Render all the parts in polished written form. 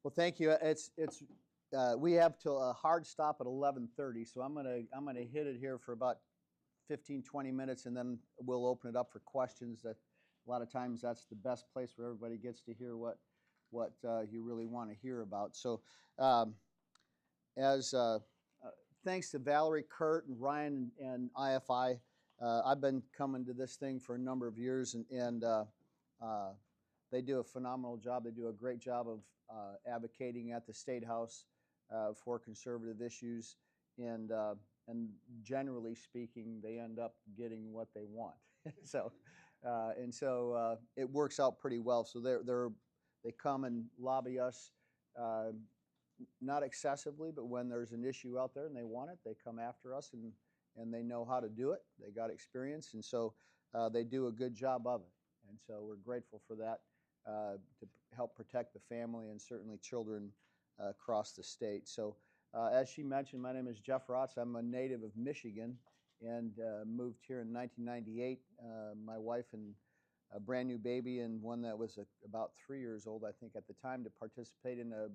Well, thank you. We have till a hard stop at 11:30, so I'm gonna hit it here for about 15, 20 minutes, and then we'll open it up for questions. That a lot of times that's the best place where everybody gets to hear what you really want to hear about. So, as thanks to Valerie, Kurt, and Ryan and IFI, I've been coming to this thing for a number of years, and they do a phenomenal job. They do a great job of advocating at the State House for conservative issues, and generally speaking, they end up getting what they want. So it works out pretty well. So they come and lobby us, not excessively, but when there's an issue out there and they want it, they come after us, and they know how to do it. They got experience, and so they do a good job of it. And so we're grateful for that. To help protect the family and certainly children across the state. So as she mentioned, my name is Jeff Raatz. I'm a native of Michigan and moved here in 1998. My wife and a brand new baby and one that was about 3 years old, I think, at the time, to participate in a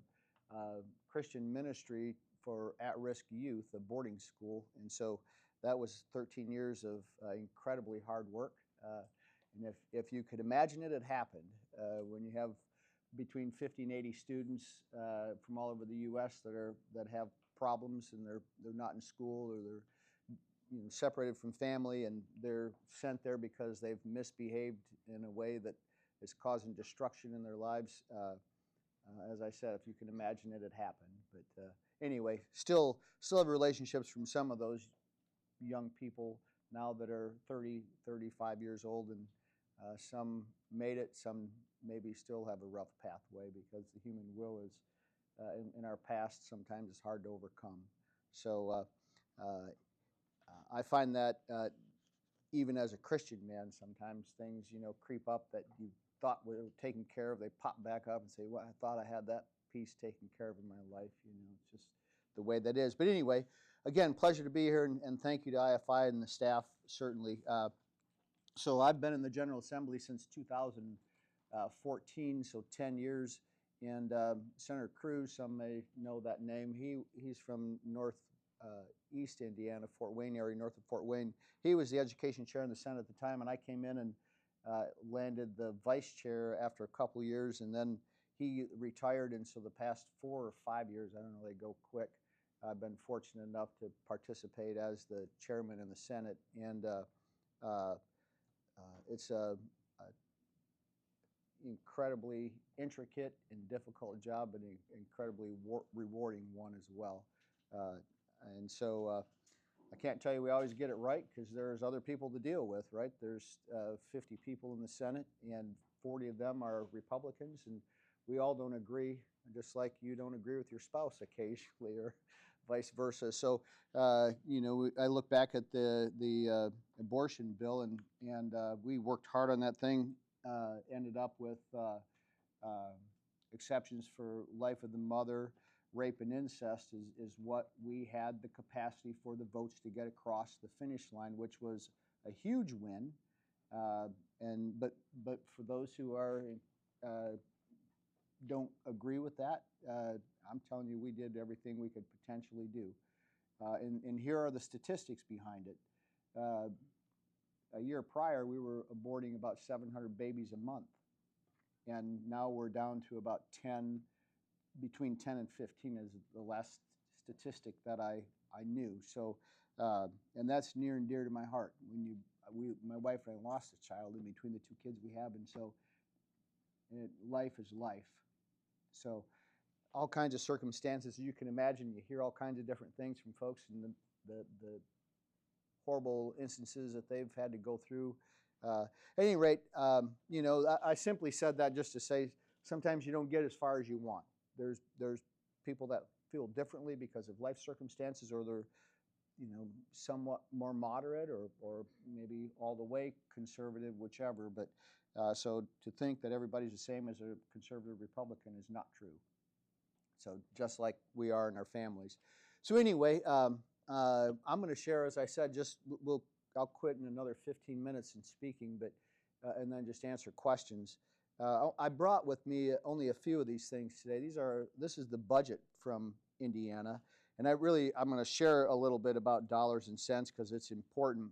Christian ministry for at-risk youth, a boarding school. And so that was 13 years of incredibly hard work. And if you could imagine it, it happened. When you have between 50 and 80 students from all over the U.S. that have problems, and they're not in school, or they're separated from family, and they're sent there because they've misbehaved in a way that is causing destruction in their lives. As I said, if you can imagine it, it happened. But anyway, still have relationships from some of those young people now that are 30, 35 years old, and some made it, some maybe still have a rough pathway because the human will is, in our past, sometimes it's hard to overcome. So I find that even as a Christian man, sometimes things, creep up that you thought were taken care of. They pop back up and say, well, I thought I had that piece taken care of in my life. It's just the way that is. But anyway, again, pleasure to be here, and thank you to IFI and the staff, certainly. So I've been in the General Assembly since 2014, so 10 years. And Senator Cruz, some may know that name. He's from northeast Indiana, Fort Wayne area, north of Fort Wayne. He was the education chair in the Senate at the time, and I came in and landed the vice chair after a couple of years, and then he retired. And so the past 4 or 5 years, I don't know, they go quick, I've been fortunate enough to participate as the chairman in the Senate. And it's a incredibly intricate and difficult job, and an incredibly rewarding one as well. And so I can't tell you we always get it right, because there's other people to deal with, right? There's 50 people in the Senate, and 40 of them are Republicans, and we all don't agree, just like you don't agree with your spouse occasionally, or vice versa. So, I look back at the abortion bill, and we worked hard on that thing. Ended up with exceptions for life of the mother, rape and incest is what we had the capacity for the votes to get across the finish line, which was a huge win. But for those who don't agree with that, I'm telling you, we did everything we could potentially do. And here are the statistics behind it. A year prior, we were aborting about 700 babies a month. And now we're down to about 10, between 10 and 15 is the last statistic that I knew. So, and that's near and dear to my heart. My wife and I lost a child in between the two kids we have, and so life is life. So all kinds of circumstances, you can imagine. You hear all kinds of different things from folks, and the horrible instances that they've had to go through. At any rate, I simply said that just to say sometimes you don't get as far as you want. There's people that feel differently because of life circumstances, or they're somewhat more moderate, or maybe all the way conservative, whichever. But so to think that everybody's the same as a conservative Republican is not true. So just like we are in our families. So anyway, I'm going to share, as I said, I'll quit in another 15 minutes in speaking, but and then just answer questions. I brought with me only a few of these things today. This is the budget from Indiana, and I'm going to share a little bit about dollars and cents because it's important,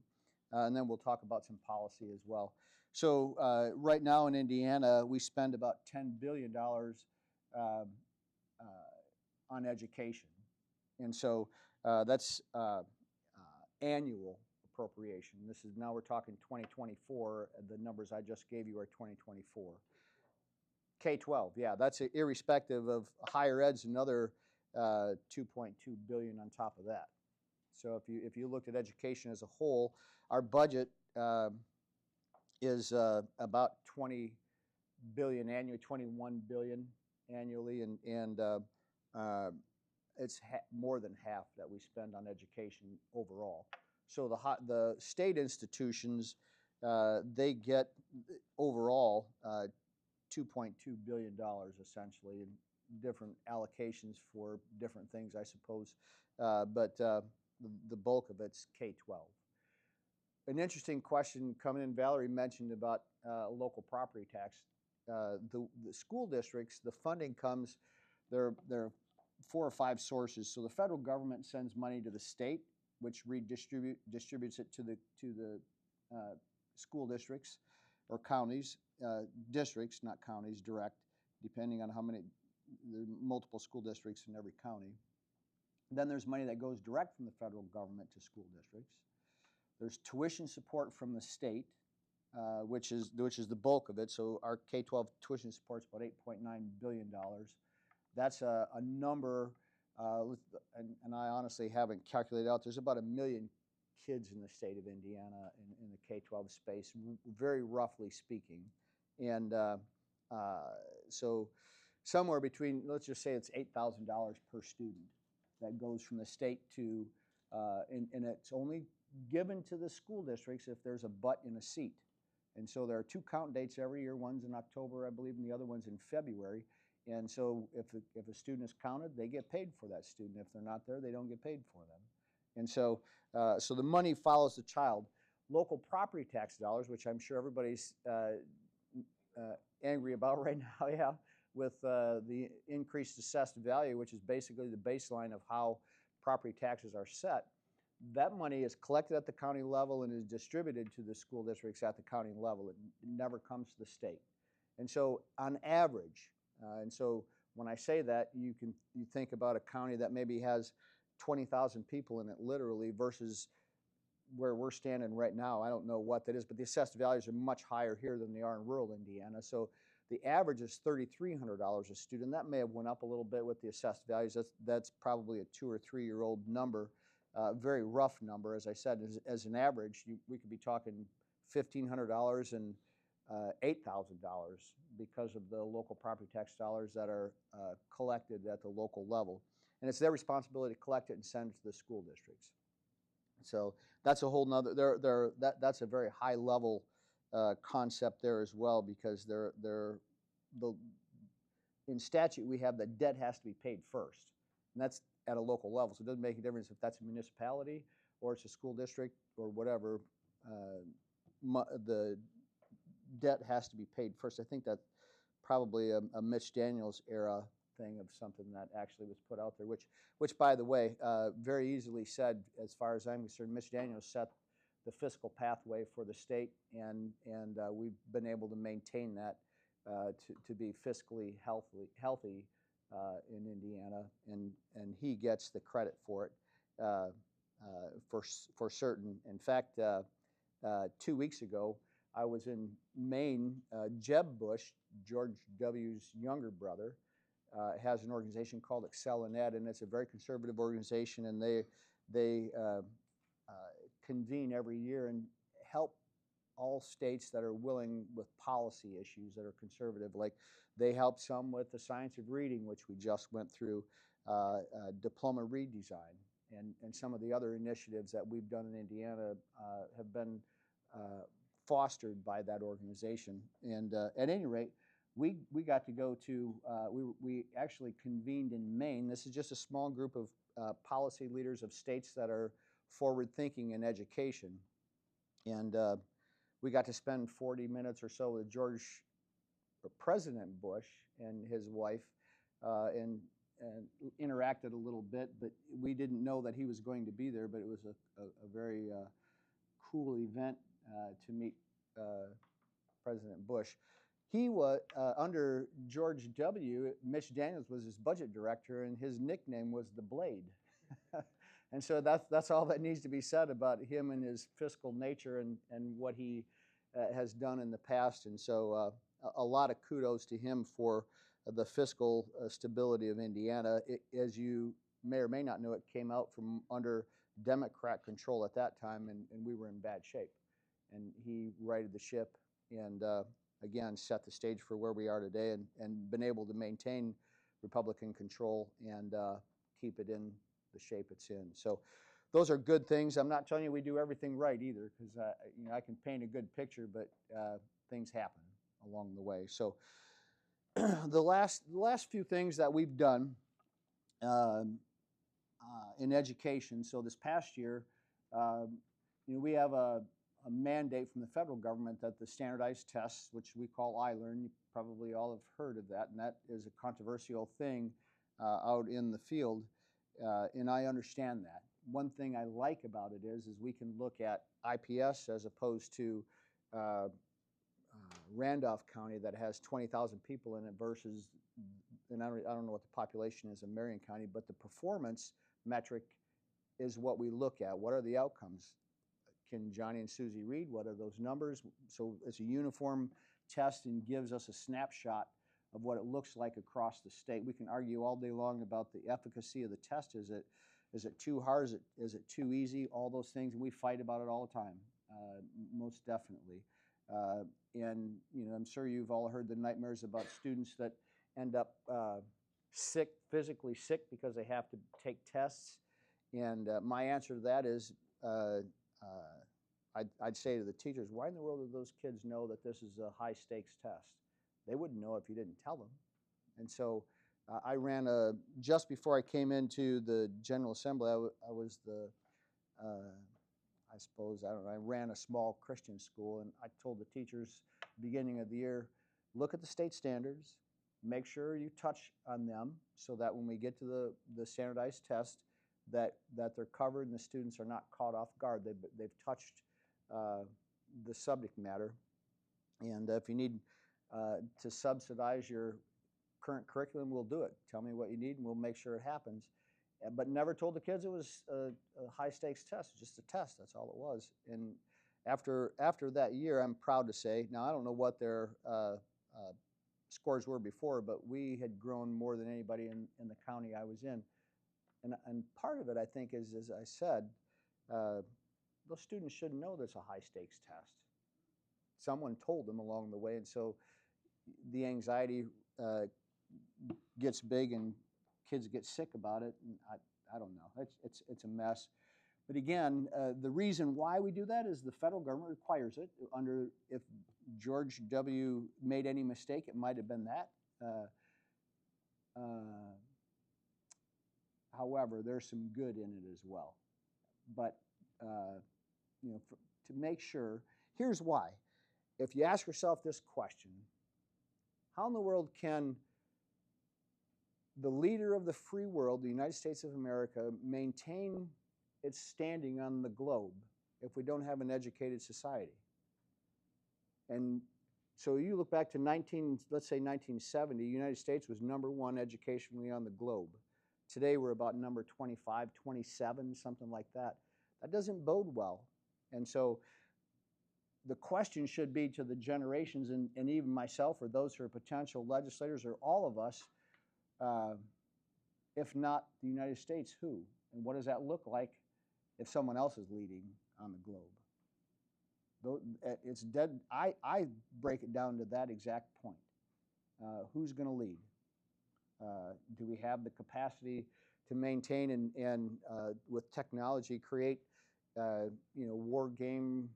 and then we'll talk about some policy as well. So right now in Indiana, we spend about $10 billion on education, and so that's annual appropriation. This is now we're talking 2024. The numbers I just gave you are 2024. K-12, yeah, that's irrespective of higher ed's another 2.2 billion on top of that. So if you looked at education as a whole, our budget is about 20 billion annually, 21 billion annually, and it's more than half that we spend on education overall. So the state institutions, they get overall $2.2 billion essentially, in different allocations for different things, I suppose, but the bulk of it's K-12. An interesting question coming in, Valerie mentioned about local property tax. The school districts, the funding comes, there are 4 or 5 sources. So the federal government sends money to the state, which distributes it to the school districts or counties, districts, not counties, direct, depending on how many, there are multiple school districts in every county. Then there's money that goes direct from the federal government to school districts. There's tuition support from the state, which is the bulk of it. So our K-12 tuition support is about $8.9 billion. That's a number, and I honestly haven't calculated out. There's about 1 million kids in the state of Indiana in the K-12 space, very roughly speaking. And so somewhere between, let's just say it's $8,000 per student that goes from the state to, and it's only given to the school districts if there's a butt in a seat. And so there are 2 count dates every year. One's in October, I believe, and the other one's in February. And so if a student is counted, they get paid for that student. If they're not there, they don't get paid for them. And so, so the money follows the child. Local property tax dollars, which I'm sure everybody's angry about right now, yeah, with the increased assessed value, which is basically the baseline of how property taxes are set. That money is collected at the county level and is distributed to the school districts at the county level. It never comes to the state. And so on average, and so when I say that, you think about a county that maybe has 20,000 people in it literally versus where we're standing right now. I don't know what that is, but the assessed values are much higher here than they are in rural Indiana. So the average is $3,300 a student. That may have went up a little bit with the assessed values. That's probably a 2 or 3 year old number, very rough number. As I said, as an average, we could be talking $1,500 and $8,000 because of the local property tax dollars that are collected at the local level. And it's their responsibility to collect it and send it to the school districts. So that's a whole nother, that's a very high level concept there as well, because in statute we have that debt has to be paid first, and that's at a local level. So it doesn't make a difference if that's a municipality or it's a school district or whatever. The debt has to be paid first. I think that's probably a Mitch Daniels era thing of something that actually was put out there, which by the way, very easily said as far as I'm concerned. Mitch Daniels set the fiscal pathway for the state, and we've been able to maintain that to be fiscally healthy in Indiana, and he gets the credit for it for certain. In fact, 2 weeks ago, I was in Maine. Jeb Bush, George W.'s younger brother, has an organization called Excel in Ed, and it's a very conservative organization, and they convene every year and help all states that are willing with policy issues that are conservative. Like they help some with the science of reading, which we just went through, diploma redesign, and some of the other initiatives that we've done in Indiana have been fostered by that organization. And at any rate, we got to go to, we actually convened in Maine. This is just a small group of policy leaders of states that are forward-thinking in education. And we got to spend 40 minutes or so with George President Bush and his wife, and interacted a little bit, but we didn't know that he was going to be there. But it was a very cool event to meet President Bush. He was under George W. Mitch Daniels was his budget director, and his nickname was the Blade. And so that's all that needs to be said about him and his fiscal nature and what he has done in the past. And so a lot of kudos to him for the fiscal stability of Indiana. As you may or may not know, it came out from under Democrat control at that time, and we were in bad shape. And he righted the ship and again set the stage for where we are today, and been able to maintain Republican control and keep it in the shape it's in. So those are good things. I'm not telling you we do everything right either, because I can paint a good picture, but things happen along the way. So the last few things that we've done in education. So this past year, we have a mandate from the federal government that the standardized tests, which we call iLearn, you probably all have heard of that, and that is a controversial thing out in the field, and I understand that. One thing I like about it is we can look at IPS as opposed to Randolph County that has 20,000 people in it versus, and I don't know what the population is in Marion County, but the performance metric is what we look at. What are the outcomes? Can Johnny and Susie read? What are those numbers? So it's a uniform test and gives us a snapshot of what it looks like across the state. We can argue all day long about the efficacy of the test. Is it too hard? Is it too easy? All those things, and we fight about it all the time, most definitely. And I'm sure you've all heard the nightmares about students that end up sick, physically sick, because they have to take tests. And my answer to that is, I'd say to the teachers, why in the world do those kids know that this is a high stakes test? They wouldn't know if you didn't tell them. And so I ran just before I came into the General Assembly, I was I ran a small Christian school, and I told the teachers beginning of the year, look at the state standards, make sure you touch on them so that when we get to the standardized test, that they're covered and the students are not caught off guard. They've touched the subject matter. And if you need to subsidize your current curriculum, we'll do it. Tell me what you need and we'll make sure it happens. But never told the kids it was a high stakes test, just a test, that's all it was. And after that year, I'm proud to say, now I don't know what their scores were before, but we had grown more than anybody in the county I was in. And part of it, I think, is, as I said, those students shouldn't know there's a high stakes test. Someone told them along the way, and so the anxiety gets big and kids get sick about it, and I don't know. It's a mess. But again, the reason why we do that is the federal government requires it. If George W. made any mistake, it might have been that. However, there's some good in it as well. But to make sure, here's why. If you ask yourself this question, how in the world can the leader of the free world, the United States of America, maintain its standing on the globe if we don't have an educated society? And so you look back to let's say 1970, the United States was #1 educationally on the globe. Today we're about number 25, 27, something like that. That doesn't bode well. And so the question should be to the generations, and even myself or those who are potential legislators or all of us, if not the United States, who? And what does that look like if someone else is leading on the globe? It's dead. I break it down to that exact point. Who's going to lead? Do we have the capacity to maintain and with technology create war game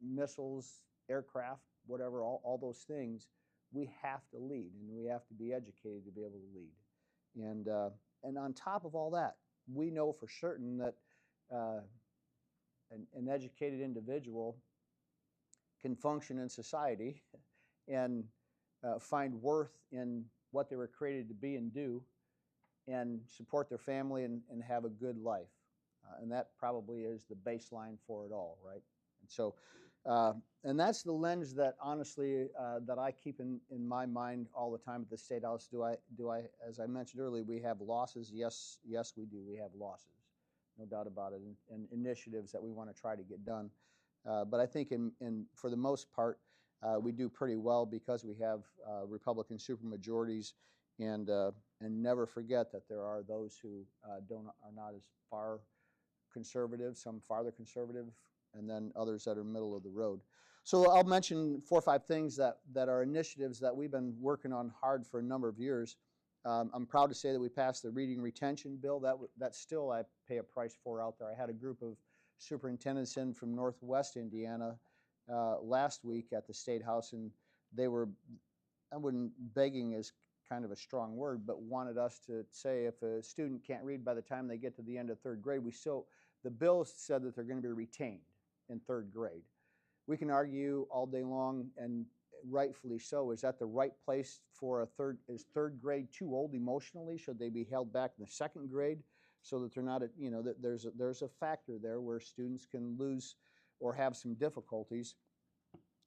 missiles, aircraft, whatever, all those things? We have to lead, and we have to be educated to be able to lead. And on top of all that, we know for certain that an educated individual can function in society and find worth in what they were created to be and do, and support their family and have a good life. And that probably is the baseline for it all, right? And so, and that's the lens that honestly that I keep in my mind all the time at the State House. Do I, as I mentioned earlier, we have losses? Yes, we do. We have losses, no doubt about it, and initiatives that we want to try to get done. But I think for the most part, we do pretty well because we have Republican supermajorities, and never forget that there are those who are not as far conservative, some farther conservative, and then others that are middle of the road. So I'll mention 4 or 5 things that are initiatives that we've been working on hard for a number of years. I'm proud to say that we passed the reading retention bill. That still I pay a price for out there. I had a group of superintendents in from Northwest Indiana last week at the State House, and they were, I wouldn't, begging is kind of a strong word, but wanted us to say if a student can't read by the time they get to the end of 3rd grade, the bill said that they're going to be retained in 3rd grade. We can argue all day long, and rightfully so. Is that the right place for is 3rd grade too old emotionally? Should they be held back in the 2nd grade so that they're not, that there's a factor there where students can lose or have some difficulties.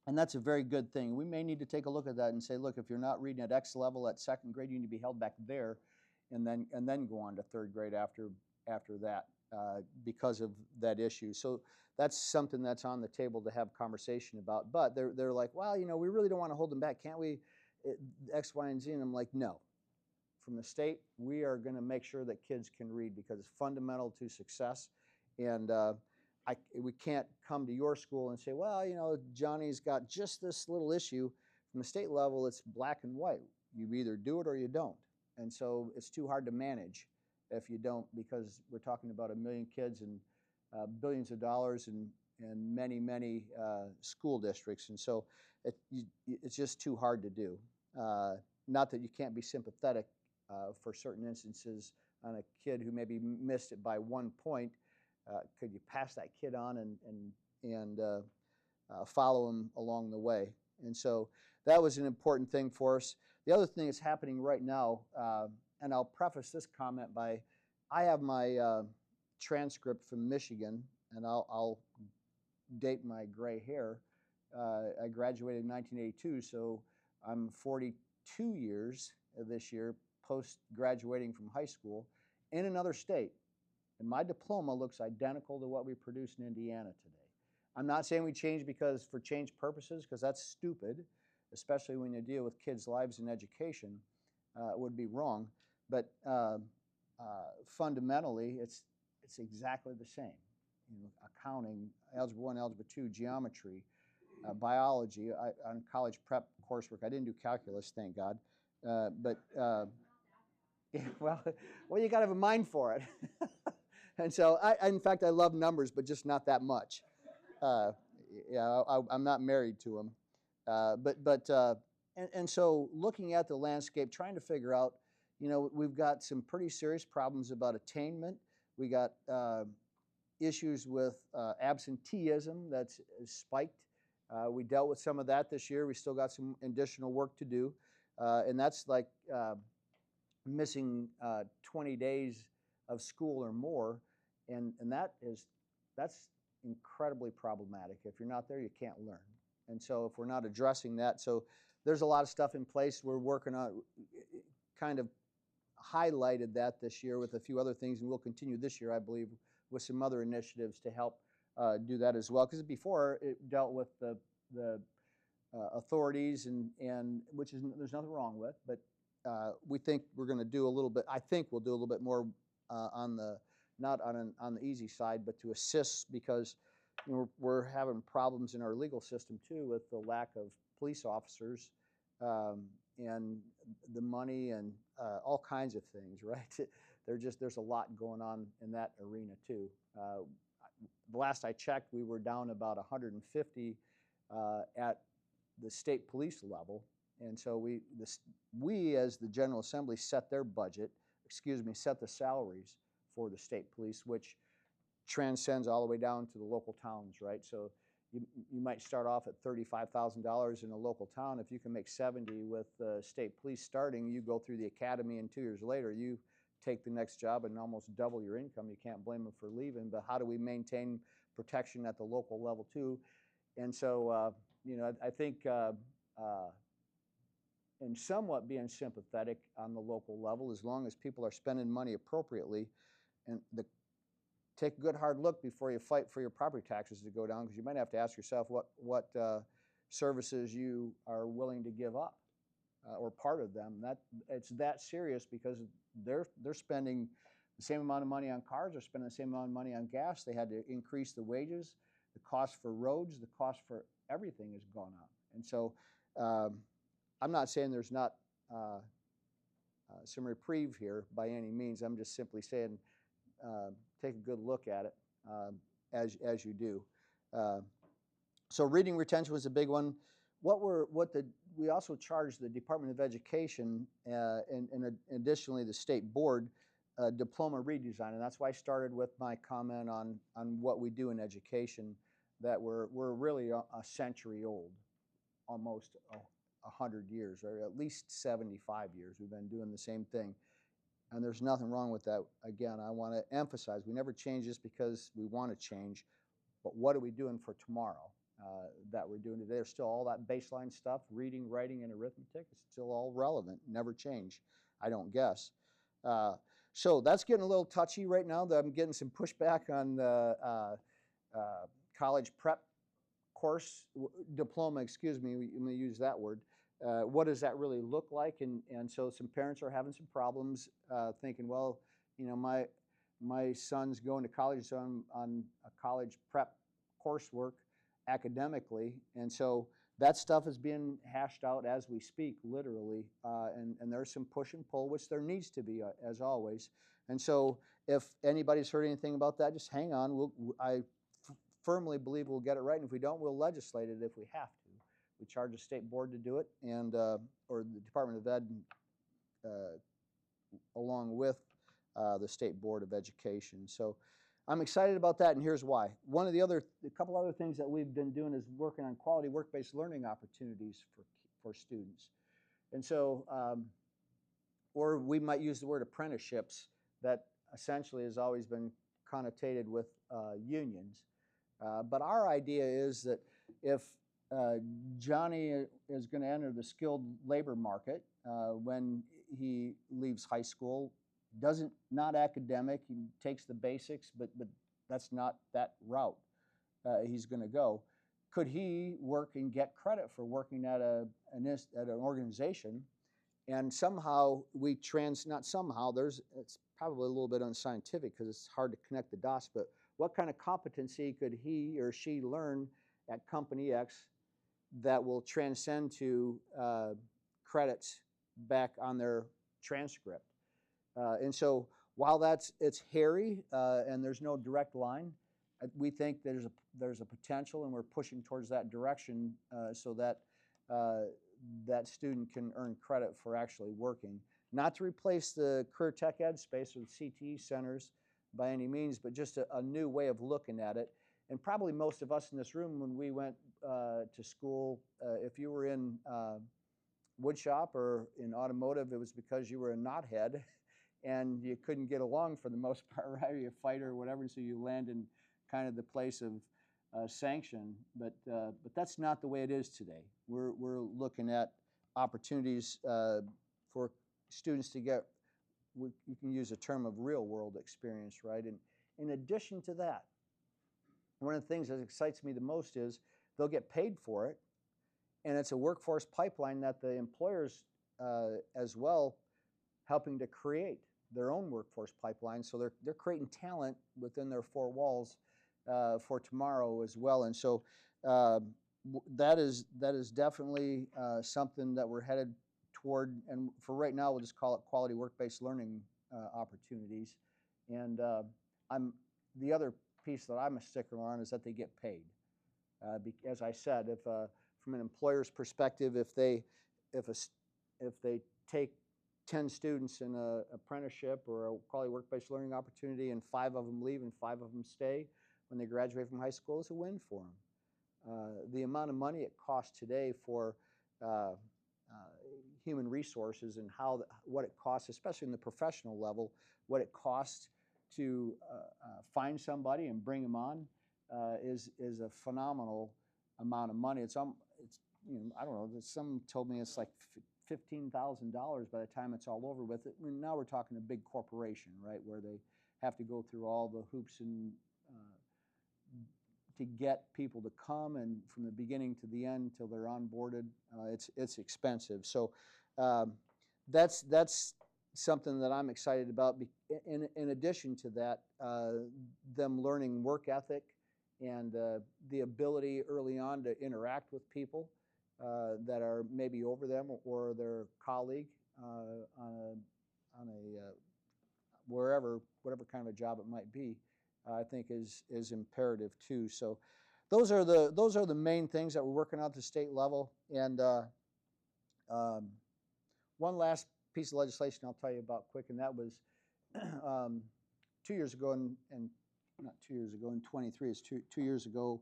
And that's a very good thing. We may need to take a look at that and say, look, if you're not reading at X level at 2nd grade, you need to be held back there, and then go on to 3rd grade after that because of that issue. So that's something that's on the table to have conversation about. But they're like, well, we really don't want to hold them back. Can't we X, Y, and Z? And I'm like, no. From the state, we are going to make sure that kids can read because it's fundamental to success. And we can't come to your school and say, well, Johnny's got just this little issue. From the state level, it's black and white. You either do it or you don't. And so it's too hard to manage if you don't, because we're talking about 1 million kids and billions of dollars and many, many school districts. And so it's just too hard to do. Not that you can't be sympathetic for certain instances on a kid who maybe missed it by 1 point. Could you pass that kid on and follow him along the way? And so that was an important thing for us. The other thing that's happening right now, and I'll preface this comment by, I have my transcript from Michigan, and I'll date my gray hair. I graduated in 1982, so I'm 42 years this year post-graduating from high school in another state. And my diploma looks identical to what we produce in Indiana today. I'm not saying we change for change purposes, because that's stupid, especially when you deal with kids' lives and education. It would be wrong. But fundamentally, it's exactly the same. Accounting, Algebra 1, Algebra 2, geometry, biology. On college prep coursework, I didn't do calculus, thank God. Well, you got to have a mind for it. And so, in fact, I love numbers, but just not that much. I'm not married to them. And so looking at the landscape, trying to figure out, we've got some pretty serious problems about attainment. We got issues with absenteeism that's spiked. We dealt with some of that this year. We still got some additional work to do. And that's like missing 20 days of school or more. And that's incredibly problematic. If you're not there, you can't learn. And so if we're not addressing that, so there's a lot of stuff in place. We're working on, kind of highlighted that this year with a few other things, and we'll continue this year, I believe, with some other initiatives to help do that as well. Because before, it dealt with the authorities, and which is, there's nothing wrong with, but we think we're going to do a little bit, I think we'll do a little bit more not on the easy side, but to assist, because we're having problems in our legal system too with the lack of police officers and the money and all kinds of things, right? There's a lot going on in that arena too. The last I checked, we were down about 150 at the state police level, and so we as the General Assembly set set the salaries for the state police, which transcends all the way down to the local towns, right? So you might start off at $35,000 in a local town. If you can make 70 with state police starting, you go through the academy, and 2 years later you take the next job and almost double your income. You can't blame them for leaving. But how do we maintain protection at the local level too? And so I think and somewhat being sympathetic on the local level, as long as people are spending money appropriately, and take a good hard look before you fight for your property taxes to go down, because you might have to ask yourself what services you are willing to give up, or part of them. It's that serious, because they're spending the same amount of money on cars, they're spending the same amount of money on gas. They had to increase the wages, the cost for roads, the cost for everything has gone up. And so I'm not saying there's not some reprieve here by any means. I'm just simply saying take a good look at it as you do. So reading retention was a big one. We also charged the Department of Education and additionally the state board diploma redesign, and that's why I started with my comment on what we do in education, that we're really a century old, almost 100 years, or at least 75 years we've been doing the same thing. And there's nothing wrong with that. Again, I want to emphasize, we never change this because we want to change, but what are we doing for tomorrow that we're doing today? There's still all that baseline stuff, reading, writing, and arithmetic. It's still all relevant, never change, I don't guess. So that's getting a little touchy right now. That I'm getting some pushback on the college prep course, diploma, excuse me, let me use that word. What does that really look like? And so some parents are having some problems thinking, well, my son's going to college, so I'm on a college prep coursework academically. And so that stuff is being hashed out as we speak, literally. And there's some push and pull, which there needs to be, as always. And so if anybody's heard anything about that, just hang on. I firmly believe we'll get it right. And if we don't, we'll legislate it if we have to. We charge a state board to do it, and or the Department of Ed along with the State Board of Education. So I'm excited about that, and here's why. A couple other things that we've been doing is working on quality work-based learning opportunities for students. And so, or we might use the word apprenticeships, that essentially has always been connotated with unions. But our idea is that if Johnny is going to enter the skilled labor market when he leaves high school, not academic, he takes the basics, but that's not that route he's going to go. Could he work and get credit for working at an organization? And somehow it's probably a little bit unscientific because it's hard to connect the dots, but what kind of competency could he or she learn at Company X that will transcend to credits back on their transcript? And so while it's hairy and there's no direct line, we think there's a potential, and we're pushing towards that direction so that that student can earn credit for actually working. Not to replace the career tech ed space with CTE centers by any means, but just a new way of looking at it. And probably most of us in this room, when we went to school, if you were in woodshop or in automotive, it was because you were a knothead and you couldn't get along for the most part, right? You're a fighter or whatever, so you land in kind of the place of sanction. But that's not the way it is today. We're looking at opportunities for students to get, you can use a term of real world experience, right? And in addition to that, one of the things that excites me the most is they'll get paid for it, and it's a workforce pipeline that the employers as well helping to create their own workforce pipeline. So they're creating talent within their four walls for tomorrow as well. And so that is definitely something that we're headed toward. And for right now, we'll just call it quality work-based learning opportunities. And the other piece that I'm a sticker on is that they get paid. As I said, if from an employer's perspective, if they take 10 students in an apprenticeship or a quality work-based learning opportunity, and 5 of them leave and 5 of them stay when they graduate from high school, it's a win for the amount of money it costs today for human resources and what it costs, especially in the professional level, what it costs to find somebody and bring them on is a phenomenal amount of money. It's I don't know. Some told me it's like $15,000 by the time it's all over with. It. I mean, now we're talking a big corporation, right, where they have to go through all the hoops and to get people to come, and from the beginning to the end till they're onboarded, it's expensive. So that's something that I'm excited about. In addition to that, them learning work ethic and the ability early on to interact with people that are maybe over them or their colleague on a whatever kind of a job it might be, I think is imperative too. So those are the main things that we're working on at the state level. And one last piece of legislation I'll tell you about quick, and that was 2 years ago, and not 2 years ago, in 23, it's 2 years ago.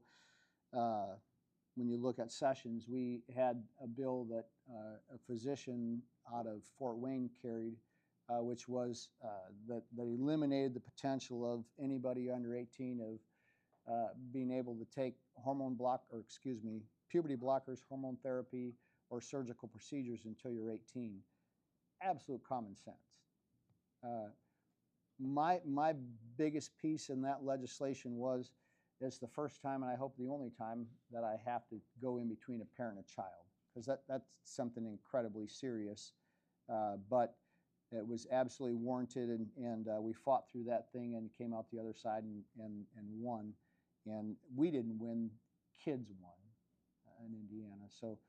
When you look at sessions, we had a bill that a physician out of Fort Wayne carried, which was that eliminated the potential of anybody under 18 of being able to take puberty blockers, hormone therapy, or surgical procedures until you're 18. Absolute common sense. My biggest piece in that legislation was it's the first time, and I hope the only time, that I have to go in between a parent and a child, because that's something incredibly serious. But it was absolutely warranted, and we fought through that thing and came out the other side and won. And we didn't win, kids won in Indiana. So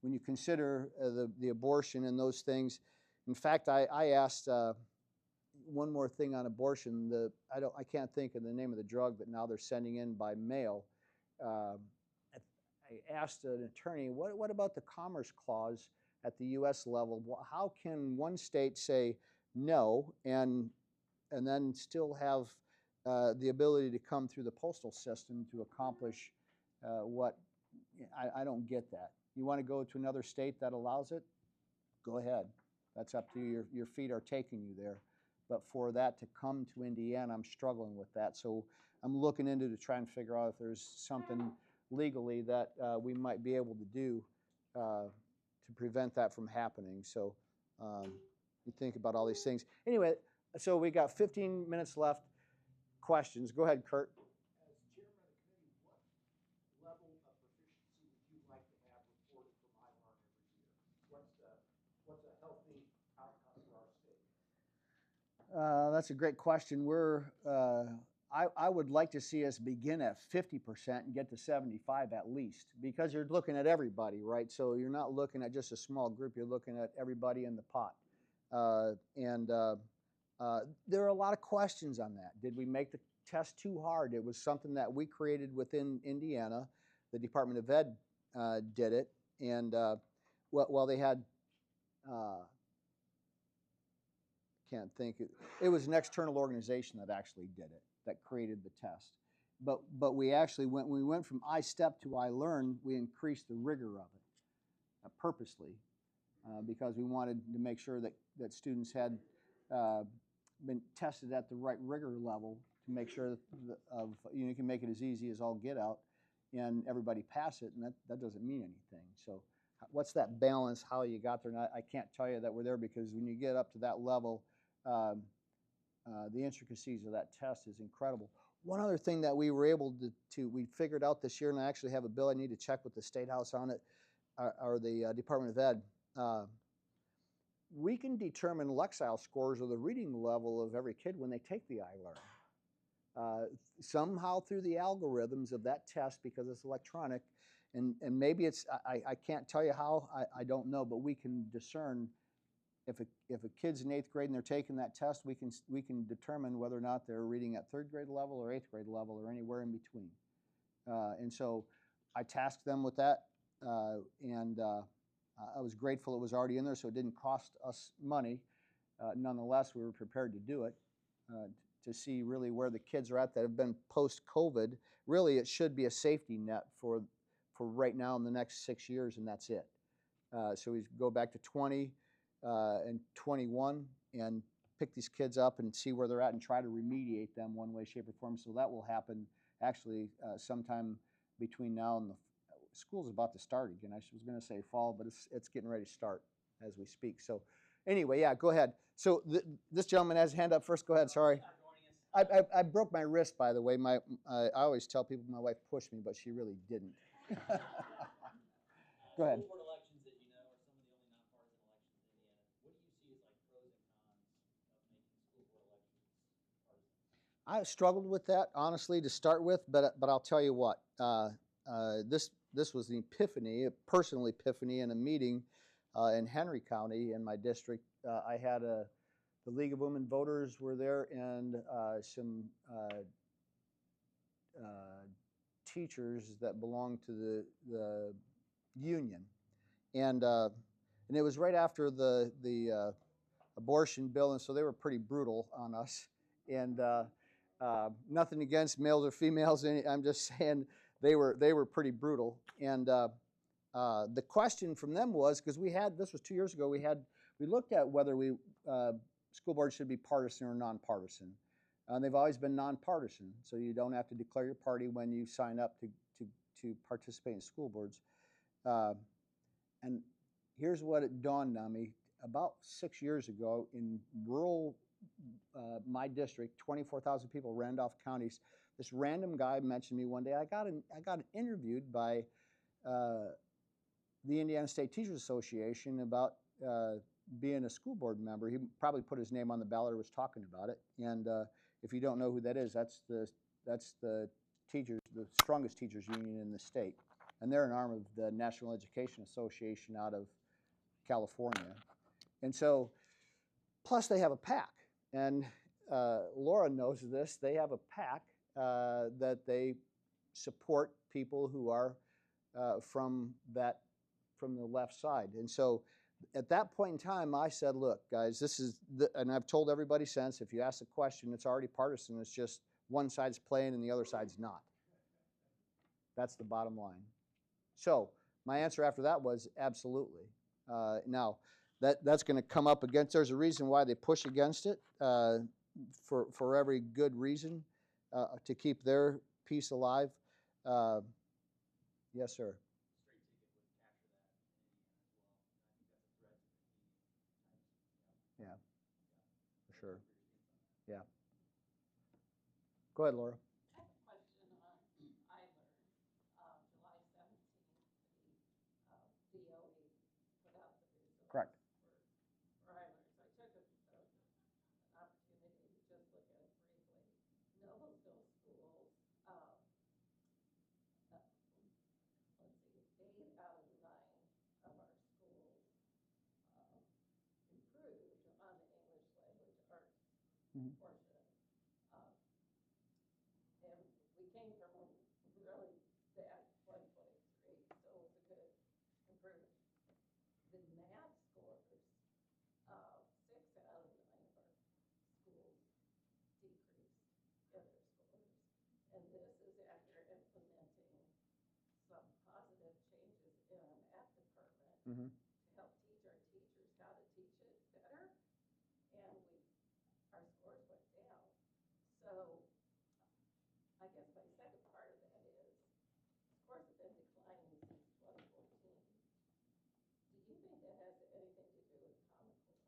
when you consider the abortion and those things, in fact, I asked one more thing on abortion. I can't think of the name of the drug that now they're sending in by mail. I asked an attorney, what about the Commerce Clause at the U.S. level? How can one state say no and then still have the ability to come through the postal system to accomplish what? I don't get that. You want to go to another state that allows it? Go ahead. That's up to you. Your feet are taking you there. But for that to come to Indiana, I'm struggling with that. So I'm looking into to try and figure out if there's something legally that we might be able to do to prevent that from happening. So you think about all these things. Anyway, so we got 15 minutes left. Questions? Go ahead, Kurt. As chairman of the committee, what level of proficiency would you like to have reported from iLearn every year? What's a healthy outcome for our state? That's a great question. I would like to see us begin at 50% and get to 75 at least, because you're looking at everybody, right? So you're not looking at just a small group. You're looking at everybody in the pot. There are a lot of questions on that. Did we make the test too hard? It was something that we created within Indiana. The Department of Ed did it, and well, they had. Can't think. It was an external organization that actually did it, that created the test. But we actually when we went from iStep to iLearn, we increased the rigor of it purposely because we wanted to make sure that students had been tested at the right rigor level to make sure that you can make it as easy as all get out and everybody pass it, and that doesn't mean anything. So what's that balance, how you got there? And I can't tell you that we're there, because when you get up to that level, the intricacies of that test is incredible. One other thing that we were able we figured out this year, and I actually have a bill I need to check with the State House on it, or the Department of Ed. We can determine Lexile scores or the reading level of every kid when they take the iLearn. Somehow through the algorithms of that test, because it's electronic, and maybe it's, I can't tell you how, I don't know, but we can discern if a kid's in 8th grade and they're taking that test, we can determine whether or not they're reading at 3rd grade level or 8th grade level or anywhere in between. And so I tasked them with that, and I was grateful it was already in there, so it didn't cost us money. Nonetheless, we were prepared to do it to see really where the kids are at that have been post-COVID. Really, it should be a safety net for right now in the next 6 years, and that's it. So we go back to 20 and 21 and pick these kids up and see where they're at and try to remediate them one way, shape, or form. So that will happen actually sometime between now and the school's about to start again. I was going to say fall, but it's getting ready to start as we speak. So anyway, yeah, go ahead. So this gentleman has his hand up first. Go ahead. Sorry. I broke my wrist, by the way. I always tell people my wife pushed me, but she really didn't. Go ahead. School board elections that you know are some of the only nonpartisan elections in Indiana. What do you see as like pros and cons of making school board elections partisan? I struggled with that honestly to start with, but I'll tell you what. This was an epiphany, a personal epiphany in a meeting in Henry County in my district. I had the League of Women Voters were there and some teachers that belonged to the union, and it was right after the abortion bill, and so they were pretty brutal on us. And nothing against males or females. I'm just saying they were pretty brutal. And the question from them was, because this was 2 years ago, we looked at whether school boards should be partisan or nonpartisan. They've always been nonpartisan, so you don't have to declare your party when you sign up to participate in school boards. And here's what it dawned on me. About 6 years ago in rural my district, 24,000 people, Randolph counties, this random guy mentioned me one day. I got interviewed by the Indiana State Teachers Association about being a school board member. He probably put his name on the ballot or was talking about it. And if you don't know who that is, that's the strongest teachers union in the state. And they're an arm of the National Education Association out of California. And so, plus they have a PAC. And Laura knows this. They have a PAC that they support people who are from the left side. And so at that point in time, I said, look, guys, and I've told everybody since, if you ask a question, it's already partisan. It's just one side's playing and the other side's not. That's the bottom line. So my answer after that was absolutely. Now, that's going to come up against, there's a reason why they push against it, for every good reason, to keep their peace alive. Yes, sir. Yeah, for sure. Yeah. Go ahead, Laura. I have a question on iLearn. July 17th, the DOE put out the results. Correct. For iLearn. So I took an opportunity to just look at it briefly. Noblesville schools, let's see, 8 out of 9 of our schools improved on the English language arts portion. And we came from a really bad 1.3, so it was a good improvement. The math scores, 6 out of 9 of our schools decreased in their scores. And this is after implementing some positive changes in our math department to help teach our teachers how to teach it better. And our scores went down. So I guess my second part of that is, scores have been declining since 2014. Do you think that has anything to do with Common Core?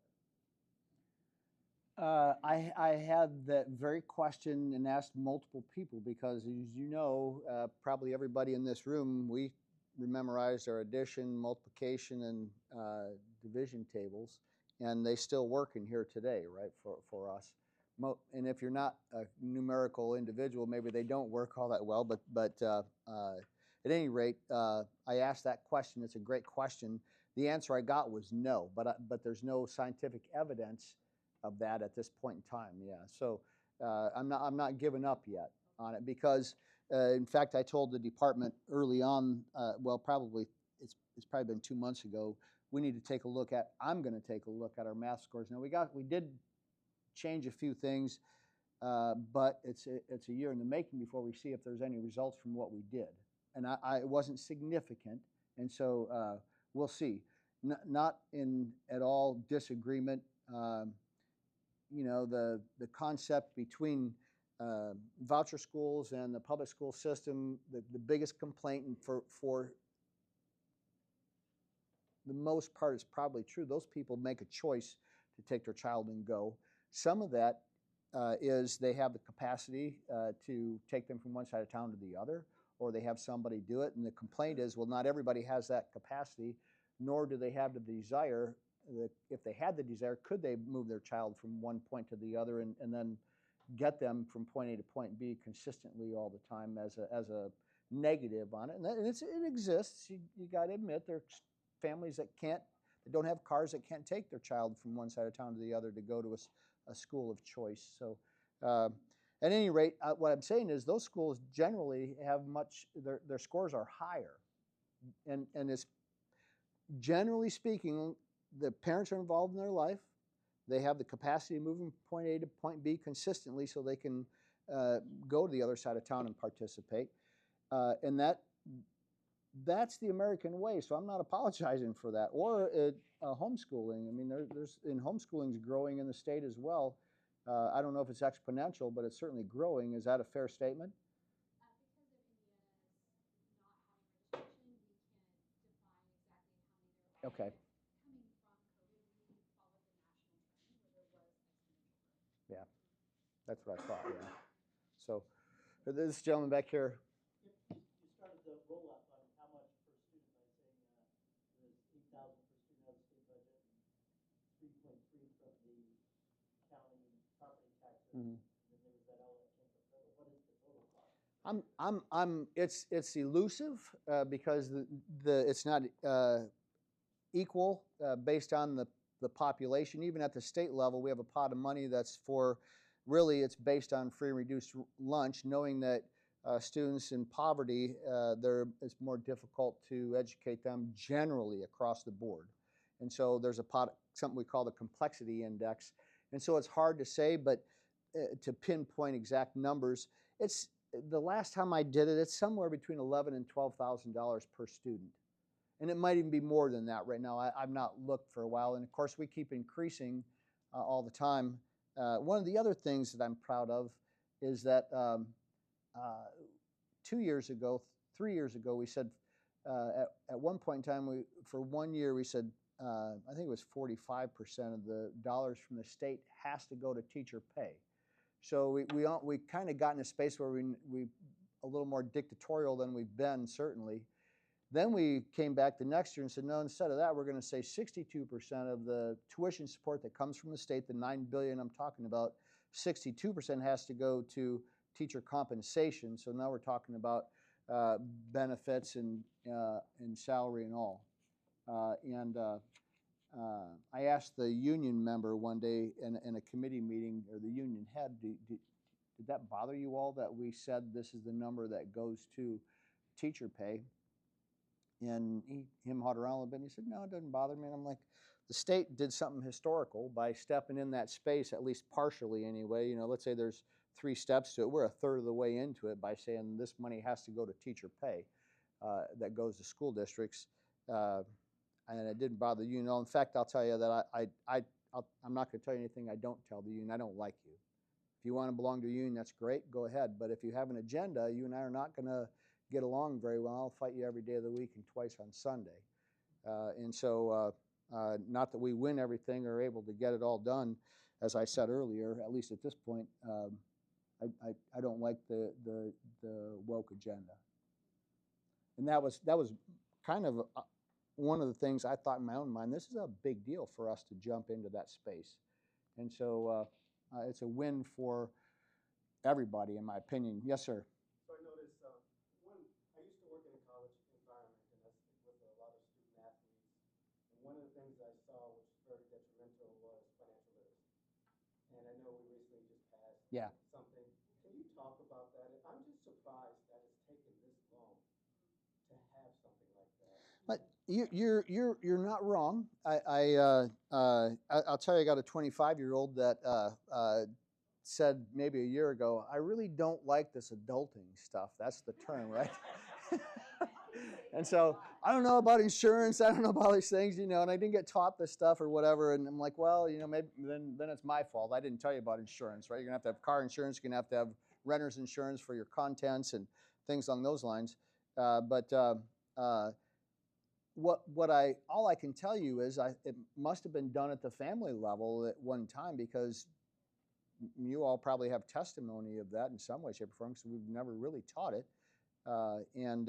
I had that very question and asked multiple people because, as you know, probably everybody in this room, we memorized our addition, multiplication, and division tables, and they still work in here today, right, for us. And if you're not a numerical individual, maybe they don't work all that well, but at any rate, I asked that question. It's a great question. The answer I got was no, but there's no scientific evidence of that at this point in time. Yeah, so I'm not giving up yet on it because, in fact, I told the department early on. Well, probably it's probably been 2 months ago. We need to take a look at. I'm going to take a look at our math scores. Now we did change a few things. but it's a year in the making before we see if there's any results from what we did. And it wasn't significant, and so we'll see. Not in at all disagreement. The concept between voucher schools and the public school system, the biggest complaint, and for the most part is probably true. Those people make a choice to take their child and go. Some of that is they have the capacity to take them from one side of town to the other, or they have somebody do it. And the complaint is, well, not everybody has that capacity, nor do they have the desire. If they had the desire, could they move their child from one point to the other and then get them from point A to point B consistently all the time as a negative on it? And it exists. You got to admit there's families that don't have cars that can't take their child from one side of town to the other to go to a school of choice. So at any rate, what I'm saying is those schools generally have their scores are higher. And it's generally speaking, the parents are involved in their life. They have the capacity to move from point A to point B consistently so they can go to the other side of town and participate. And that's the American way, so I'm not apologizing for that. Or homeschooling. I mean, there's homeschooling's growing in the state as well. I don't know if it's exponential, but it's certainly growing. Is that a fair statement? Okay. Yeah, that's what I thought. Yeah. So this gentleman back here. You started the rollout on how much per student by saying it was $8,000 per student out of the state budget and 3.3 from the county property taxes. Mm-hmm. And then there was that all that came from federal. What is the total cost? It's elusive because it's not equal based on the population. Even at the state level, we have a pot of money that's it's based on free and reduced lunch, knowing that students in poverty, it's more difficult to educate them generally across the board. And so there's a pot, something we call the complexity index. And so it's hard to say, but to pinpoint exact numbers, the last time I did it, it's somewhere between $11,000 and $12,000 per student. And it might even be more than that right now. I've not looked for a while. And of course, we keep increasing all the time. One of the other things that I'm proud of is that 2 years ago, 3 years ago, we said at one point in time, for 1 year, we said, I think it was 45% of the dollars from the state has to go to teacher pay. So we kind of got in a space where we a little more dictatorial than we've been, certainly. Then we came back the next year and said, no, instead of that, we're going to say 62% of the tuition support that comes from the state, the $9 billion I'm talking about, 62% has to go to teacher compensation. So now we're talking about benefits and salary and all. I asked the union member one day in a committee meeting, or the union head, did that bother you all that we said this is the number that goes to teacher pay? And him hot around a little bit, and he said, no, it doesn't bother me. And I'm like, the state did something historical by stepping in that space, at least partially anyway. Let's say there's 3 steps to it. We're a third of the way into it by saying this money has to go to teacher pay that goes to school districts. And it didn't bother you. In fact, I'll tell you that I'm not going to tell you anything I don't tell the union. I don't like you. If you want to belong to a union, that's great. Go ahead. But if you have an agenda, you and I are not going to get along very well. I'll fight you every day of the week and twice on Sunday. And so not that we win everything or are able to get it all done, as I said earlier, at least at this point, I don't like the woke agenda. And that was kind of one of the things I thought in my own mind, this is a big deal for us to jump into that space. And so it's a win for everybody, in my opinion. Yes, sir. So I noticed I used to work in a college environment, and I speak with a lot of student athletes. And one of the things I saw which was very detrimental was financial literacy. And I know we recently just passed something. Can you talk about that? I'm just surprised that it's taken this long to have something like that. But you're not wrong. I'll tell you, I got a 25-year-old that said maybe a year ago, I really don't like this adulting stuff. That's the term, right? And so I don't know about insurance. I don't know about these things, and I didn't get taught this stuff or whatever. And I'm like, well, maybe then it's my fault. I didn't tell you about insurance, right? You're gonna have to have car insurance. You're gonna have to have renter's insurance for your contents and things along those lines. But all I can tell you is it must have been done at the family level at one time, because you all probably have testimony of that in some way, shape, or form, because we've never really taught it. And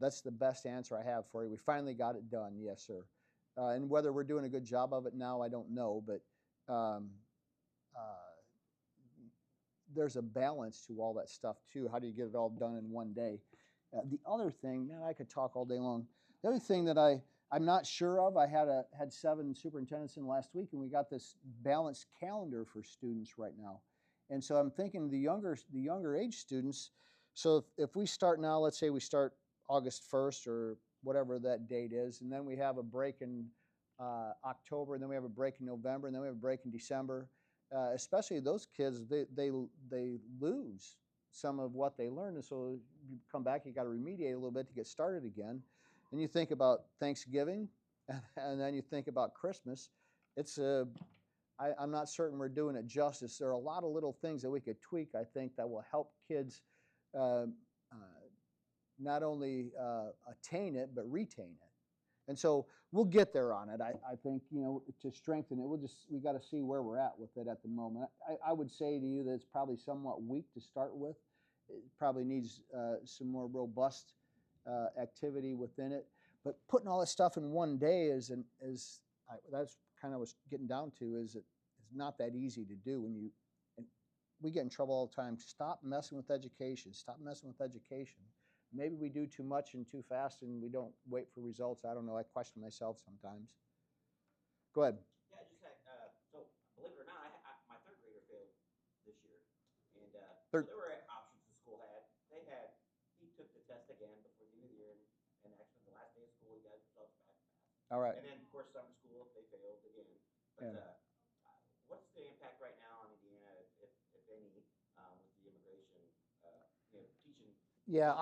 that's the best answer I have for you. We finally got it done, yes, sir. And whether we're doing a good job of it now, I don't know, but there's a balance to all that stuff too. How do you get it all done in one day? The other thing, man, I could talk all day long. The other thing that I'm not sure of, I had 7 superintendents in last week, and we got this balanced calendar for students right now. And so I'm thinking the younger age students. So if we start now, let's say we start August 1st or whatever that date is, and then we have a break in October, and then we have a break in November, and then we have a break in December. Especially those kids, they lose some of what they learned, and so you come back, you got to remediate a little bit to get started again. And you think about Thanksgiving, and then you think about Christmas. I'm not certain we're doing it justice. There are a lot of little things that we could tweak, I think, that will help kids not only attain it, but retain it. And so we'll get there on it. I think, to strengthen it, we got to see where we're at with it at the moment. I would say to you that it's probably somewhat weak to start with. It probably needs some more robust activity within it. But putting all this stuff in one day that's kind of what I was getting down to, is it's not that easy to do. And we get in trouble all the time. Stop messing with education. Stop messing with education. Maybe we do too much and too fast, and we don't wait for results. I don't know. I question myself sometimes. Go ahead. Yeah, I just had, so believe it or not, my third grader failed this year. And so there were options the school had. He took the test again before the end of the year, and actually the last day of school, he got his results back fast. All right. And then, of course, summer school, they failed again. But what's the impact right now on Indiana, if any, with the immigration, teaching? Yeah,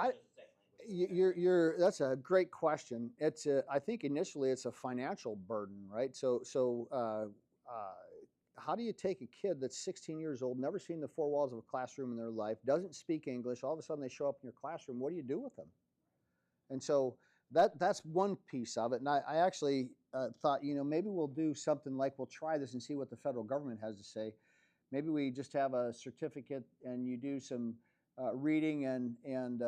that's a great question. I think initially it's a financial burden, right? So how do you take a kid that's 16 years old, never seen the 4 walls of a classroom in their life, doesn't speak English, all of a sudden they show up in your classroom? What do you do with them? And so that's one piece of it. And I actually thought, maybe we'll do something like, we'll try this and see what the federal government has to say. Maybe we just have a certificate and you do some reading and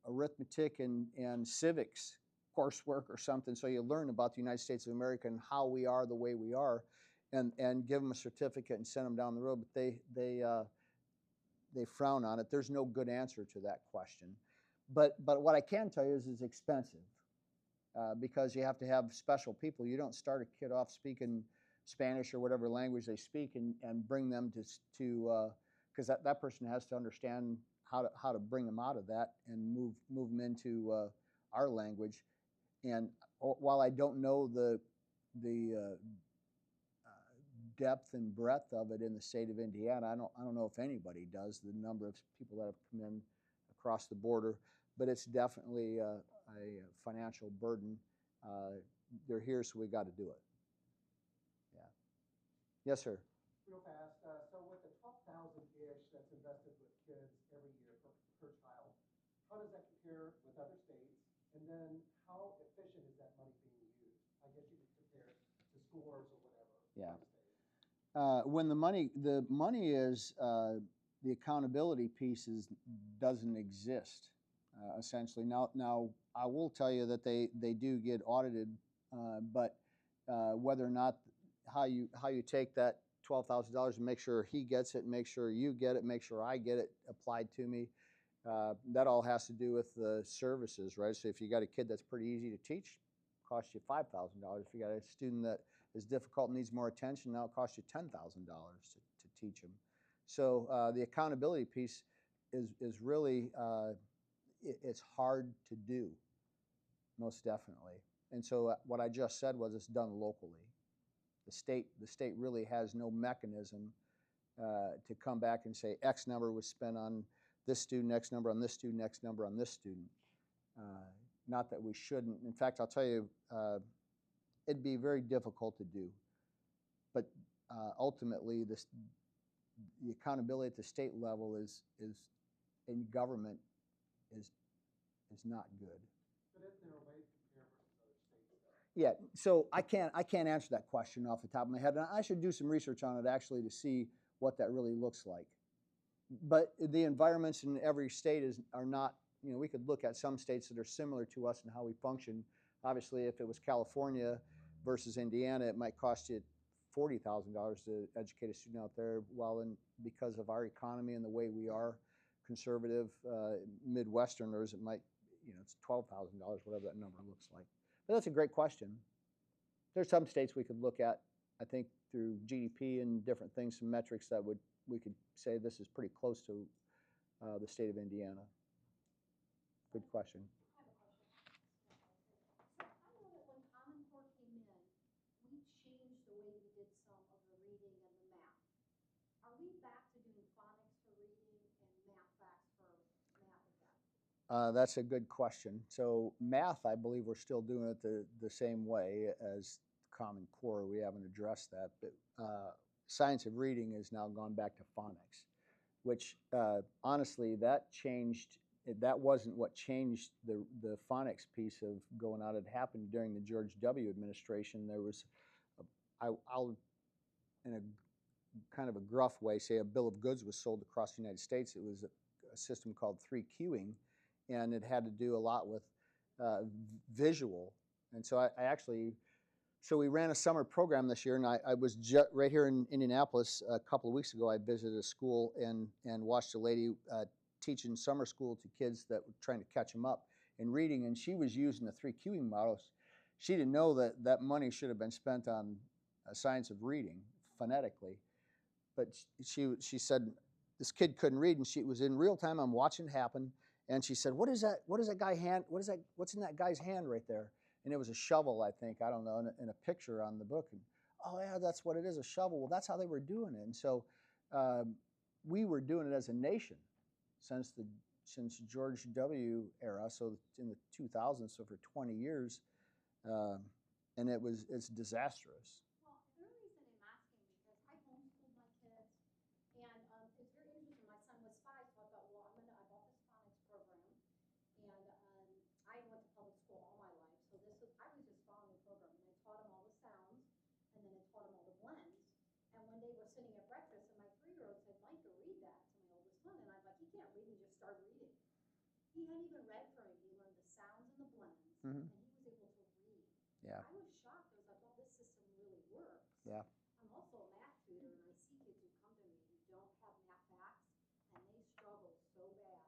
arithmetic and civics coursework or something, so you learn about the United States of America and how we are the way we are, and give them a certificate and send them down the road. But they frown on it. There's no good answer to that question. But what I can tell you is it's expensive, because you have to have special people. You don't start a kid off speaking Spanish or whatever language they speak and bring them to because that person has to understand how to bring them out of that and move them into our language. And while I don't know the depth and breadth of it in the state of Indiana, I don't know if anybody does, the number of people that have come in across the border, but it's definitely a financial burden. They're here, so we got to do it. Yeah. Yes, sir. Real fast, so with the 12,000-ish that's invested with kids every year per child, how does that compare with other states? And then how efficient is that money being used? I guess you could compare it to scores or whatever. Yeah. When the money is the accountability piece doesn't exist, essentially. Now I will tell you that they do get audited, but whether or not how you take that $12,000 and make sure he gets it, make sure you get it, make sure I get it applied to me, that all has to do with the services, right? So if you got a kid that's pretty easy to teach, it costs you $5,000. If you got a student that is difficult and needs more attention, now it costs you $10,000 to teach them. So the accountability piece is really it's hard to do, most definitely. And so what I just said was it's done locally. The state really has no mechanism to come back and say X number was spent on this student, X number on this student, X number on this student. Not that we shouldn't. In fact, I'll tell you, it'd be very difficult to do. But ultimately, the accountability at the state level is in government is not good. But isn't there a way to compare versus other states, though? Yeah, so I can't answer that question off the top of my head, and I should do some research on it actually to see what that really looks like. But the environments in every state are not. We could look at some states that are similar to us and how we function. Obviously, if it was California versus Indiana, it might cost you $40,000 to educate a student out there, while because of our economy and the way we are conservative Midwesterners, it might, it's $12,000, whatever that number looks like. But that's a great question. There's some states we could look at, I think, through GDP and different things, some metrics that we could say this is pretty close to the state of Indiana. Good question. I have a question. So I know that when Common Core came in, we changed the way we did some of the reading and the math. Are we back to doing phonics for reading and math facts for math again? That's a good question. So math, I believe we're still doing it the same way as Common Core. We haven't addressed that. But science of reading has now gone back to phonics, which honestly, that changed. That wasn't what changed the phonics piece of going out. It happened during the George W. administration. There was, I'll in a kind of a gruff way say, a bill of goods was sold across the United States. It was a system called 3Qing, and it had to do a lot with visual. And so so we ran a summer program this year, and I was right here in Indianapolis a couple of weeks ago. I visited a school and watched a lady teaching summer school to kids that were trying to catch them up in reading, and she was using the 3Qing models. She didn't know that money should have been spent on science of reading phonetically, but she said this kid couldn't read, and she was in real time. I'm watching it happen, and she said, "What is that? What is that guy hand? What is that? What's in that guy's hand right there?" And it was a shovel, I think. I don't know, in a picture on the book. And, oh yeah, that's what it is, a shovel. Well, that's how they were doing it, and so we were doing it as a nation since George W. era, so in the 2000s, so for 20 years, and it's disastrous. Well, the reason I'm asking because I homeschooled my kids, and it's very interesting. My son was 5, so I thought, well, I bought this phonics program, and I went to public school all my life, so I was just following the program, and I taught him all the sounds, and then I taught him all the blends. And one day we're sitting at breakfast, and my 3-year-old said, "Micah, read that," to my oldest son, and I was like, "He can't read," and just started reading. He hadn't even read for me. He learned the sounds and the blends, and he was able to read. Yeah. I was shocked. I was like, "Well, this system really works." Yeah. I'm also a math tutor, and I see kids who come to me who don't have math facts, and they struggle so bad.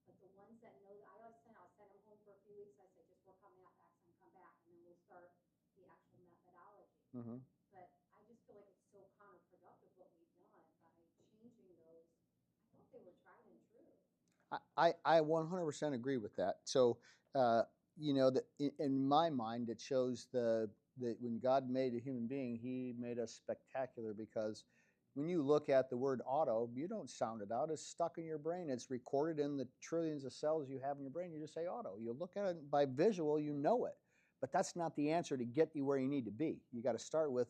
But the ones that know, I'll send them home for a few weeks. I say, just work on math facts and come back, and then we'll start the actual methodology. Mm-hmm. But I just feel like it's so counterproductive what we've done by changing those. I thought they were tried and true. I 100% agree with that. So, in my mind, it shows that when God made a human being, He made us spectacular, because when you look at the word auto, you don't sound it out. It's stuck in your brain. It's recorded in the trillions of cells you have in your brain. You just say auto. You look at it by visual, you know it. But that's not the answer to get you where you need to be. You got to start with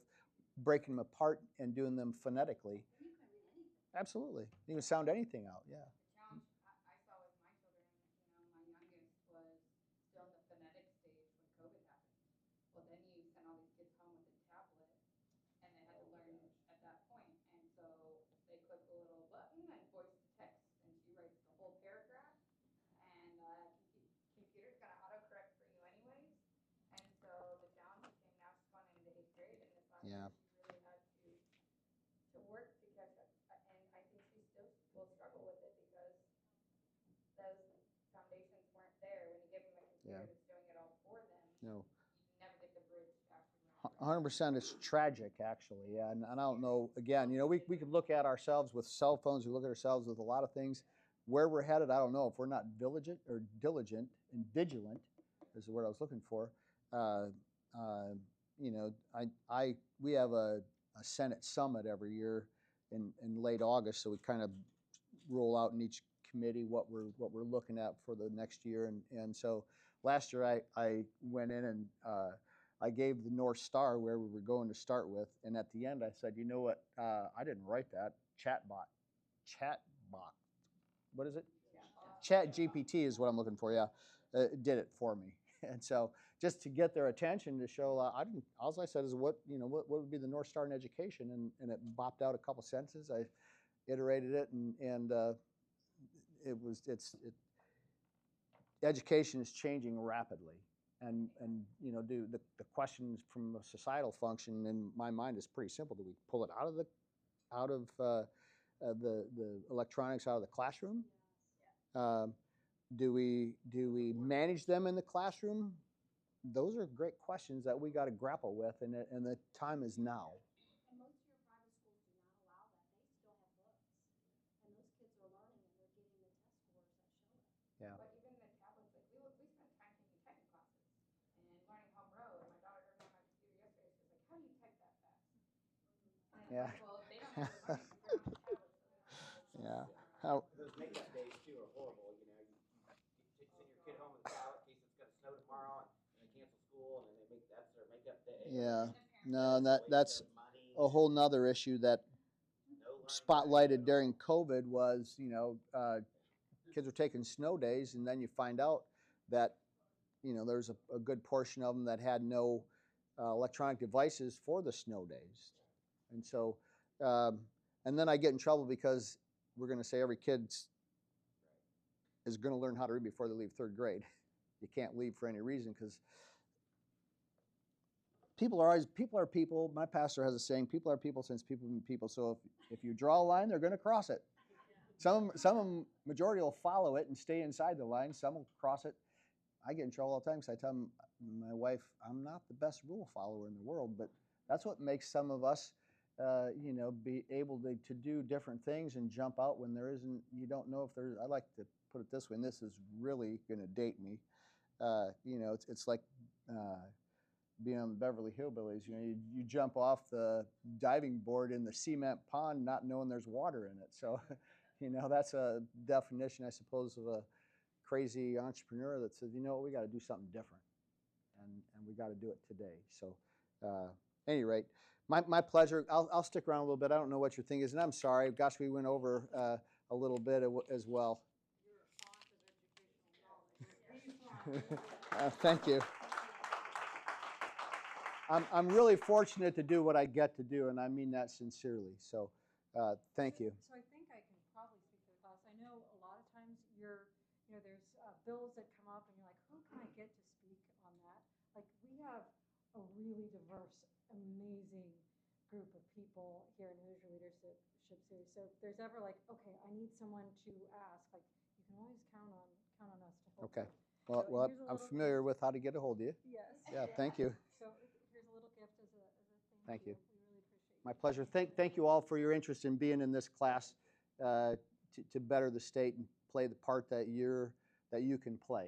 breaking them apart and doing them phonetically. And you can read anything. Absolutely. You can sound anything out, yeah. The challenge I saw with my children, my youngest was still in the phonetic stage when COVID happened. Well, then you sent all these kids home with a tablet, and they had to learn at that point. And so they click the little button and voice to text, and she writes the whole paragraph, and computer's gonna autocorrect for you anyways. And so the challenge became, now she's going into 8th grade, and this last year she really had to work to catch up. And I think she still will struggle with it because those foundations weren't there. When you give them a computer that's doing it all for them, No. you never get the bridge after. 100%. It's tragic, actually. Yeah, and I don't know. Again, we could look at ourselves with cell phones. We look at ourselves with a lot of things. Where we're headed, I don't know. If we're not diligent and vigilant, is the word I was looking for. We have a Senate summit every year in late August, so we kind of roll out in each committee what we're looking at for the next year. And so last year I went in and I gave the North Star where we were going to start with, and at the end I said, you know what, I didn't write that. Chatbot, what is it? Chat GPT is what I'm looking for. Yeah, did it for me. And so just to get their attention, to show I didn't. All I said is what would be the North Star in education, and it bopped out a couple sentences. I iterated it, and education is changing rapidly, and the questions from a societal function in my mind is pretty simple. Do we pull it out of the electronics out of the classroom? Do we manage them in the classroom? Those are great questions that we got to grapple with, and the time is now. And most of your private schools do not allow that. They still have books. And those kids are learning and they're getting the test scores that show it. Yeah. But even the tablets, like we spent time taking typing classes and learning home row. And my daughter heard me on my computer yesterday. She was like, "How do you type that fast?" And Yeah. like, well, they don't have the learning computer on the tablet, so they don't have Yeah. How, Those makeup days too are horrible. You know, you send your kid home with a towel in case it's going to snow tomorrow, and they cancel school, and then they make that's their makeup day. yeah. And No, that's money. a whole nother issue that No learning spotlighted during COVID was, kids were taking snow days, and then you find out that, there's a good portion of them that had no electronic devices for the snow days. And so, and then I get in trouble because we're going to say every kid is going to learn how to read before they leave third grade. You can't leave for any reason, because people are people. My pastor has a saying, people are people since people have been people. So if you draw a line, they're going to cross it. Some of them, majority will follow it and stay inside the line. Some will cross it. I get in trouble all the time because I tell my wife, I'm not the best rule follower in the world, but that's what makes some of us, be able to do different things and jump out when there isn't, you don't know if there's, I like to put it this way, and this is really going to date me. It's like being on the Beverly Hillbillies. You jump off the diving board in the cement pond not knowing there's water in it. So, that's a definition, I suppose, of a crazy entrepreneur that says, we got to do something different, and we got to do it today. So, any rate, my pleasure. I'll stick around a little bit. I don't know what your thing is, and I'm sorry. Gosh, we went over a little bit as well. You're a font of educational knowledge. Thank you. I'm really fortunate to do what I get to do, and I mean that sincerely. So, thank you. So I think I can probably speak to the class. I know a lot of times there's bills that come up, and you're like, who can I get to speak on that? Like, we have a really diverse, amazing group of people here in Hoosier Leadership Series. So if there's ever like, okay, I need someone to ask, like, you can always count on us to help. Okay. You. Well, So I'm familiar with how to get a hold of you. Yes. Yeah, thank you. So here's a little gift as a Thank you. We really appreciate My pleasure. Thank you all for your interest in being in this class to better the state and play the part that you can play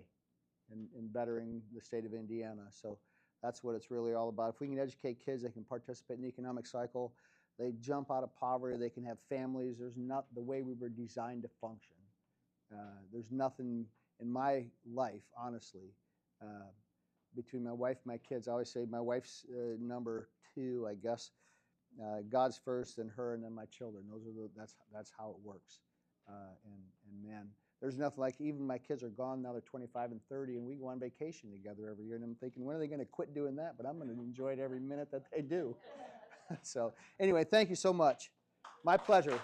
in bettering the state of Indiana. So that's what it's really all about. If we can educate kids, they can participate in the economic cycle. They jump out of poverty. They can have families. There's not the way we were designed to function. There's nothing in my life, honestly, between my wife and my kids. I always say my wife's number 2, I guess. God's first, then her, and then my children. That's how it works. And man, there's nothing like, even my kids are gone now. They're 25 and 30, and we go on vacation together every year. And I'm thinking, when are they going to quit doing that? But I'm going to enjoy it every minute that they do. So anyway, thank you so much. My pleasure.